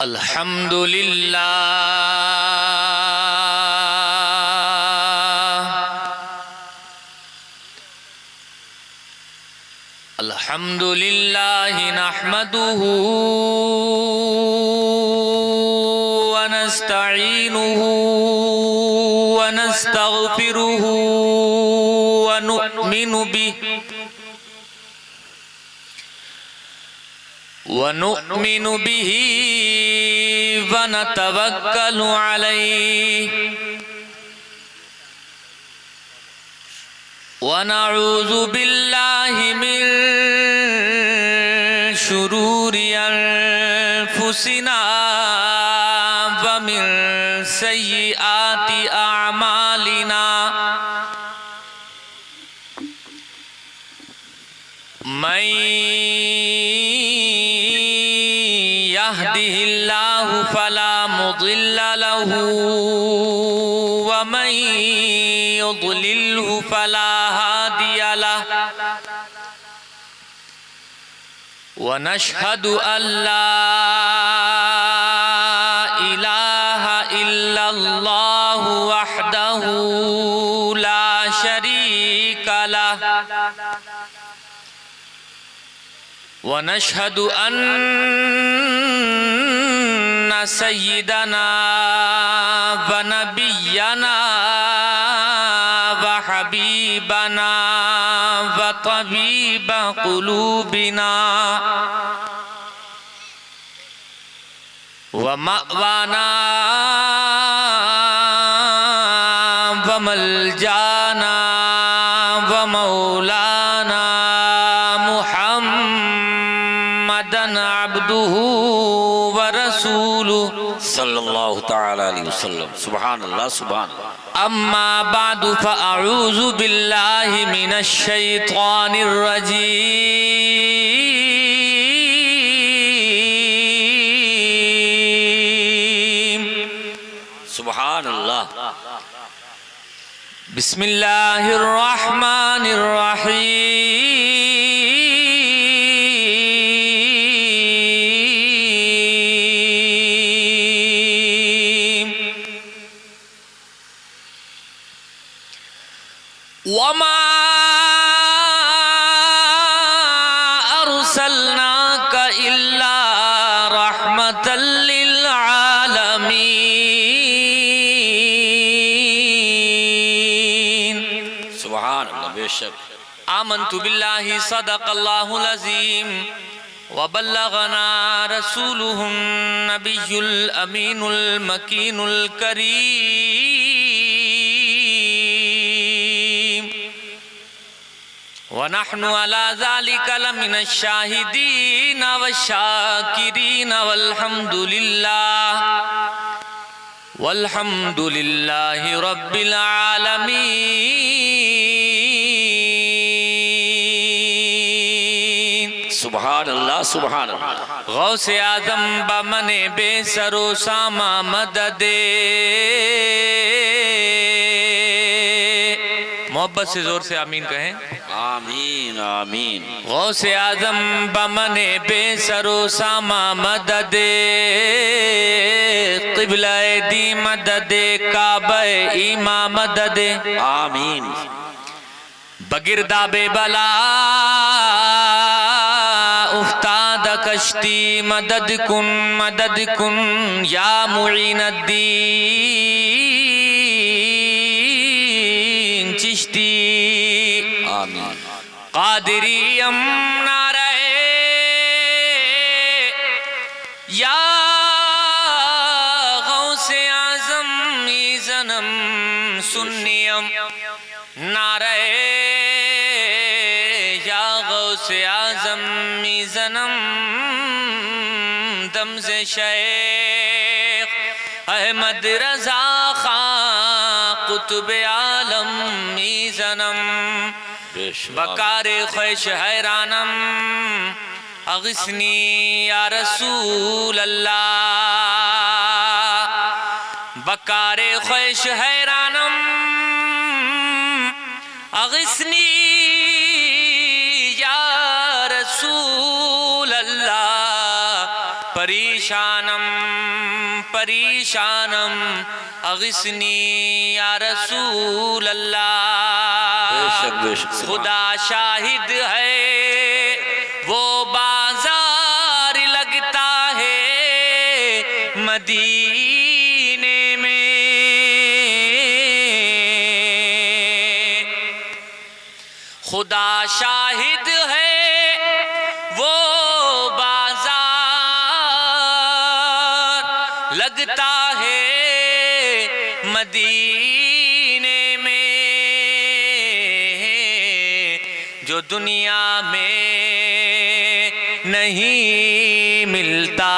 الحمد للہ الحمد للہ نحمده ونستعینه ونستغفره ونؤمن به ونتوکل علیہ ونعوذ باللہ من شرور انفسنا ومن سیئات اعمالنا من يهده الله فلا مضل له ومن يضلله فلا هادي له ونشهد أن لا إله إلا الله وحده لا شريك له ونشهد أن سيدنا ونبينا وحبيبنا وطبيب قلوبنا ومأوانا وملجانا ومولانا عبدہ ورسولہ صلی اللہ تعالی علیہ وسلم. سبحان اللہ سبحان اللہ. اما بعد فاعوذ باللہ من الشیطان الرجیم. سبحان اللہ. بسم اللہ الرحمن الرحیم. وما أرسلناك إلا رحمة للعالمين. سبحان اللہ. بے شک. آمنت بالله صدق الله العظيم وبلغنا رسوله النبي الأمين المكين الكريم ونحن على ذلك لمن الشاهدين والشاكرين والحمد لله رب العالمين. سبحان اللہ سبحان اللہ. غوث اعظم بمن بے سر و ساما مدد. محبت سے زور سے آمین کہیں. آمین آمین. غوث اعظم بمن بے سر و ساما مدد. قبلہ دی مدد. کعبہ ایماں مدد. آمین. بگرداب بلا افتاد کشتی. مدد کن یا معین الدین چشتی. آمین. قادری نعرہ یا غوث اعظم زنم سنیم. نعرہ یا غوث اعظم زنم دمز شیخ احمد رضا خان قطب عالم زنم. بکار خوش حیرانم اغثنی یا رسول اللہ. بکار خوش حیرانم اغثنی یا رسول اللہ. پریشانم پریشانم اغثنی یا رسول اللہ بے شک خدا شاہد ہے وہ بازار لگتا ہے مدینے میں خدا شاہد ہے وہ بازار لگتا ہے مدینے میں جو دنیا میں نہیں ملتا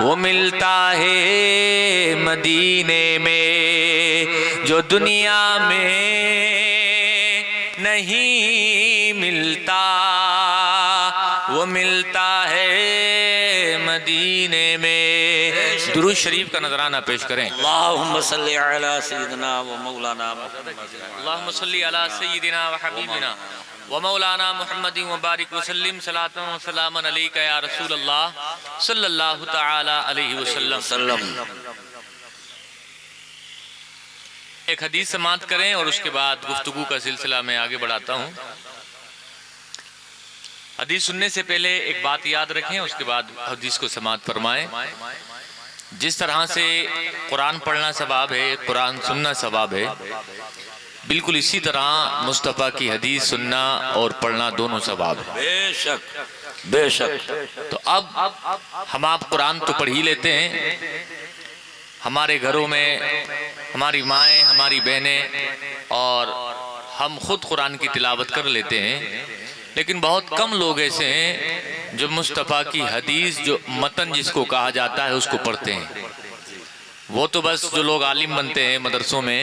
وہ ملتا ہے مدینے میں جو دنیا میں نہیں ملتا وہ ملتا ہے مدینے میں درود شریف کا نذرانہ پیش کریں اللہم صلی علی سیدنا و مولانا محمد اللہم صلی علی سیدنا و حبیبنا و مولانا محمد مبارک وسلم صلاۃ و سلام علیک یا رسول اللہ صلی اللہ تعالی علیہ وسلم ایک حدیث سماعت کریں اور اس کے بعد گفتگو کا سلسلہ میں آگے بڑھاتا ہوں حدیث سننے سے پہلے ایک بات یاد رکھیں اس کے بعد حدیث کو سماعت فرمائیں جس طرح سے قرآن پڑھنا ثواب ہے قرآن سننا ثواب ہے بالکل اسی طرح مصطفیٰ کی حدیث سننا اور پڑھنا دونوں ثواب ہے بے شک بے شک تو اب ہم آپ قرآن تو پڑھ ہی لیتے ہیں ہمارے گھروں میں ہماری مائیں ہماری بہنیں اور ہم خود قرآن کی تلاوت کر لیتے ہیں لیکن بہت کم لوگ ایسے ہیں جو مصطفیٰ کی حدیث جو متن جس کو کہا جاتا ہے اس کو پڑھتے ہیں وہ تو بس جو لوگ عالم بنتے ہیں مدرسوں میں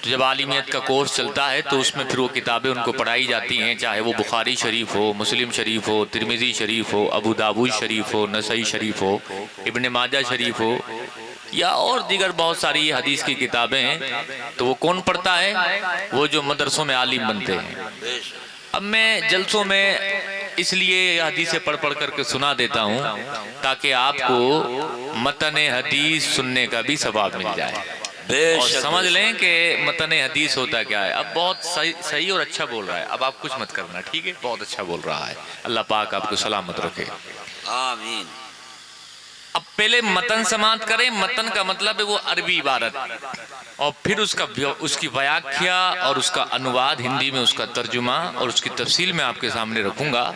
تو جب عالمیت کا کورس چلتا ہے تو اس میں پھر وہ کتابیں ان کو پڑھائی جاتی ہیں چاہے وہ بخاری شریف ہو مسلم شریف ہو ترمذی شریف ہو ابو داود شریف ہو نسائی شریف ہو ابن ماجہ شریف ہو یا اور دیگر بہت ساری حدیث کی کتابیں ہیں تو وہ کون پڑھتا ہے وہ جو مدرسوں میں عالم بنتے ہیں اب میں جلسوں میں اس لیے حدیثیں پڑھ پڑھ کر کے سنا دیتا ہوں تاکہ آپ کو متن حدیث سننے کا بھی ثواب مل جائے اور سمجھ لیں کہ متن حدیث ہوتا کیا ہے اب بہت صحیح اور اچھا بول رہا ہے اب آپ کچھ مت کرنا ٹھیک ہے بہت اچھا بول رہا ہے اللہ پاک آپ کو سلامت رکھے آمین اب پہلے متن سماعت کریں متن کا مطلب ہے وہ عربی عبارت اور پھر اس کی ویاکھیا اور اس کا انواد ہندی میں اس کا ترجمہ اور اس کی تفصیل میں آپ کے سامنے رکھوں گا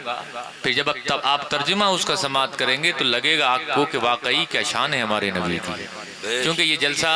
پھر جب آپ ترجمہ اس کا سماعت کریں گے تو لگے گا آپ کو کہ واقعی کیا شان ہے ہمارے نبی کی کیونکہ یہ جلسہ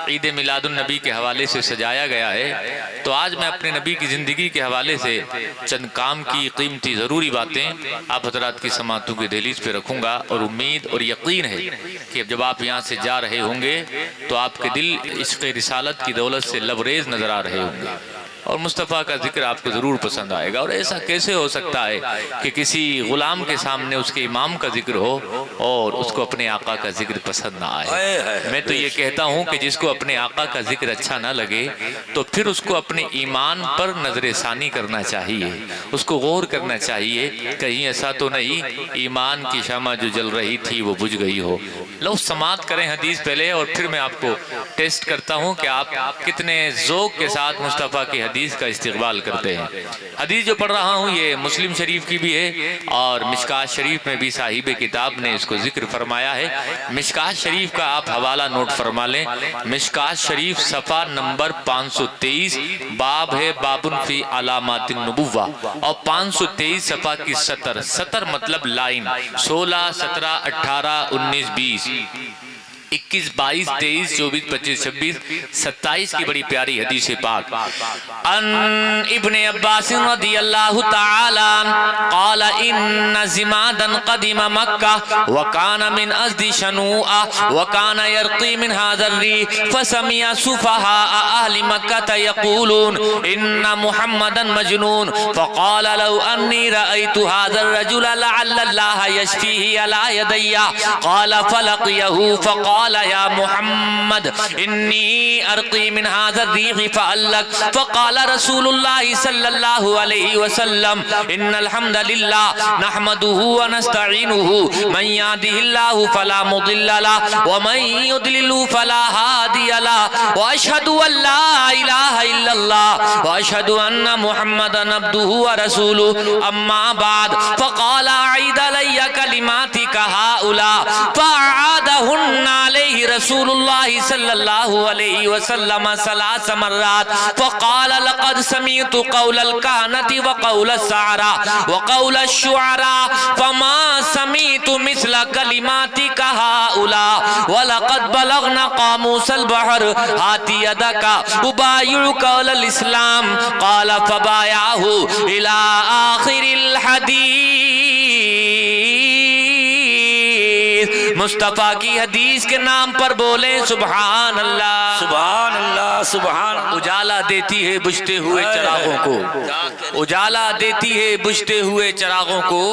عید میلاد النبی کے حوالے سے سجایا گیا ہے تو آج میں اپنے نبی کی زندگی کے حوالے سے چند کام کی قیمتی ضروری باتیں آپ حضرات کی سماعتوں کی دہلیز پہ رکھوں گا اور امید اور یقین ہے کہ جب آپ یہاں سے جا رہے ہوں گے تو آپ کے دل عشق رسالت کی دولت سے لبریز نظر آ رہے ہوں گے اور مصطفیٰ کا ذکر آپ کو ضرور پسند آئے گا اور ایسا کیسے ہو سکتا ہے کہ کسی غلام کے سامنے اس کے امام کا ذکر ہو اور اس کو اپنے آقا کا ذکر پسند نہ آئے میں تو یہ کہتا ہوں کہ جس کو اپنے آقا کا ذکر اچھا نہ لگے تو پھر اس کو اپنے ایمان پر نظر ثانی کرنا چاہیے اس کو غور کرنا چاہیے کہیں ایسا تو نہیں ایمان کی شمع جو جل رہی تھی وہ بجھ گئی ہو لو سماعت کریں حدیث پہلے اور پھر میں آپ کو ٹیسٹ کرتا ہوں کہ آپ کتنے ذوق کے ساتھ مصطفیٰ کی حدیث کا استقبال کرتے ہیں حدیث جو پڑھ رہا ہوں یہ مسلم شریف کی بھی ہے اور مشکات شریف میں بھی صاحب کتاب نے اس کو ذکر فرمایا ہے مشکات شریف کا آپ حوالہ نوٹ فرما لیں مشکات شریف صفحہ نمبر 523 باب ہے بابن فی علامات النبوہ اور 523 صفحہ کی 70 مطلب لائن 16 17 18 19 20 21 22 23 24 25 26 27 کی بڑی پیاری حدیث پاک ان ابن عباس رضی اللہ تعالی قال ان زمادا قدم مکہ وکان من ازد شنوء وکان يرقی من هذا الريح فسمع سفهاء اہل مکہ يقولون ان محمدا مجنون فقال لو انی رأيت هذا الرجل لعل الله يشفيه على يدي قال فلقيه فقال یا محمد انی ارقی من هذا الریح فألک فقال رسول اللہ صلی اللہ علیہ وسلم ان الحمد للہ نحمده ونستعینه من یهده اللہ فلا مضل له ومن يضلل فلا هادی له واشهد ان لا الہ الا اللہ واشهد ان محمدا عبده ورسوله اما بعد فقال اعید علی کلماتک هؤلاء فاعادهن علیہ رسول اللہ صلی اللہ علیہ وسلم ثلاث مرات فقال لقد سمعت قول الكهنة وقول السحرة وقول الشعراء فما سمعت مثل كلماتك هؤلاء ولقد بلغنا قاموس البحر هات يدك أبايعك على الإسلام قال فبايعه إلى آخر الحديث. مصطفیٰ کی حدیث کے نام پر بولے سبحان اللہ. سبحان اللہ سبحان اللہ. اجالا دیتی ہے بجھتے ہوئے چراغوں کو، اجالا دیتی ہے بجھتے ہوئے چراغوں کو،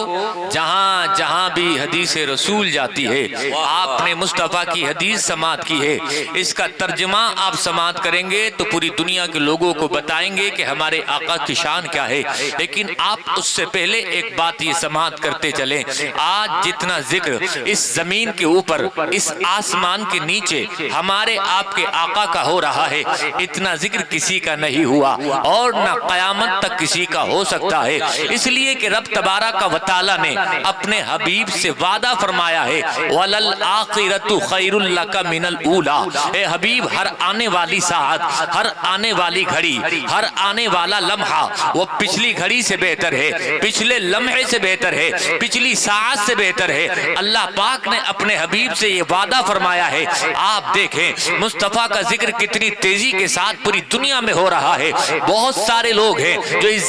جہاں جہاں بھی حدیث رسول جاتی ہے. آپ نے مصطفیٰ کی حدیث سماعت کی ہے، اس کا ترجمہ آپ سماعت کریں گے تو پوری دنیا کے لوگوں کو بتائیں گے کہ ہمارے آقا کی شان کیا ہے. لیکن آپ اس سے پہلے ایک بات یہ سماعت کرتے چلیں. آج جتنا ذکر اس زمین کے اوپر، اس آسمان کے نیچے ہمارے آپ کے آقا کا ہو رہا ہے، اتنا ذکر کسی کا نہیں ہوا اور نہ قیامت تک کسی کا ہو سکتا ہے. اس لیے کہ رب تبارک و تعالی نے اپنے حبیب سے وعدہ فرمایا ہے وَلَلْآخِرَةُ خَيْرٌ لَكَ مِنَ الْأُولَى. اے حبیب، ہر آنے والی ساعت، ہر آنے والی گھڑی، ہر آنے والا لمحہ وہ پچھلی گھڑی سے بہتر ہے، پچھلے لمحے سے بہتر ہے، پچھلی ساعت سے بہتر ہے. اللہ پاک نے اپنے حبیب سے یہ وعدہ فرمایا ہے. آپ دیکھیں مصطفیٰ کا ذکر کتنی تیزی کے ساتھ پوری دنیا میں ہو رہا ہے. بہت سارے لوگ ہیں جو اس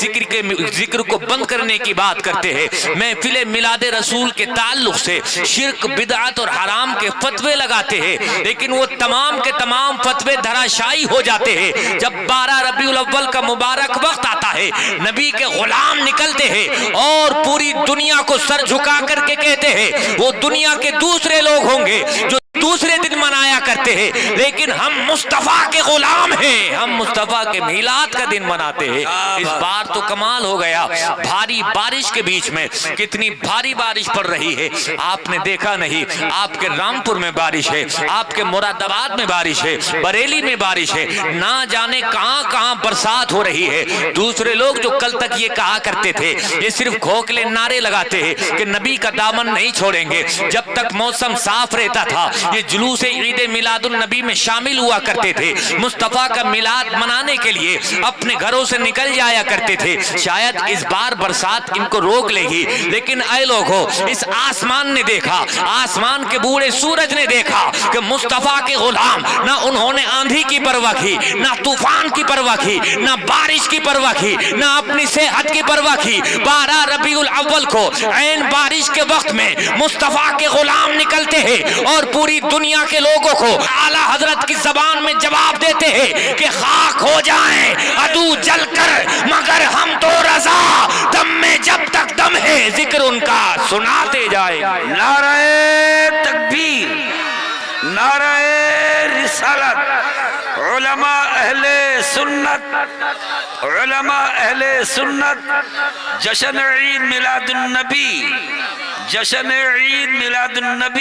ذکر کو بند کرنے کی بات کرتے ہیں. محفل میلاد رسول کے تعلق سے شرک، بدعت اور حرام کے فتوے لگاتے ہیں، لیکن وہ تمام کے تمام فتوے دھراشائی ہو جاتے ہیں. جب 12 ربیع الاول کا مبارک وقت آتا ہے، نبی کے غلام نکلتے ہیں اور پوری دنیا کو سر جھکا کر کے کہتے ہیں وہ دنیا کے دوسرے لوگ ہوں گے جو دوسرے دن منایا کرتے ہیں، لیکن ہم مصطفیٰ کے غلام ہیں، ہم مصطفیٰ کے میلاد کا دن مناتے ہیں. اس بار تو کمال ہو گیا. بھاری بارش کے بیچ میں کتنی بھاری بارش پڑ رہی ہے. آپ نے دیکھا نہیں، آپ کے رامپور میں بارش ہے، آپ کے مراد آباد میں بارش ہے، بریلی میں بارش ہے، نہ جانے کہاں کہاں برسات ہو رہی ہے. دوسرے لوگ جو کل تک یہ کہا کرتے تھے، یہ صرف کھوکھلے نعرے لگاتے ہیں کہ نبی کا دامن نہیں چھوڑیں گے. جب تک موسم صاف رہتا تھا یہ جلوس عید میلاد النبی میں شامل ہوا کرتے تھے، مصطفیٰ کا میلاد منانے کے لیے اپنے گھروں سے نکل جایا کرتے تھے. شاید اس بار برسات ان کو روک لے گی، لیکن اے لوگو، اس آسمان نے دیکھا، آسمان کے بوڑھے سورج نے دیکھا کہ مصطفیٰ کے غلام نہ انہوں نے آندھی کی پرواہ کی، نہ طوفان کی پرواہ کی، نہ بارش کی پرواہ کی، نہ اپنی صحت کی پرواہ کی. 12 ربیع الاول کو عین بارش کے وقت میں مصطفیٰ کے غلام نکلتے ہیں اور پوری دنیا کے لوگوں کو اعلیٰ حضرت کی زبان میں جواب دیتے ہیں کہ خاک ہو جائیں عدو جل کر مگر ہم تو رضا، دم میں جب تک دم ہے ذکر ان کا سناتے جائیں. نعرہ تکبیر، نعرہ رسالت. علماء اہل سنت، علماء اہل سنت جشن عید میلاد النبی، جشن عید میلاد النبی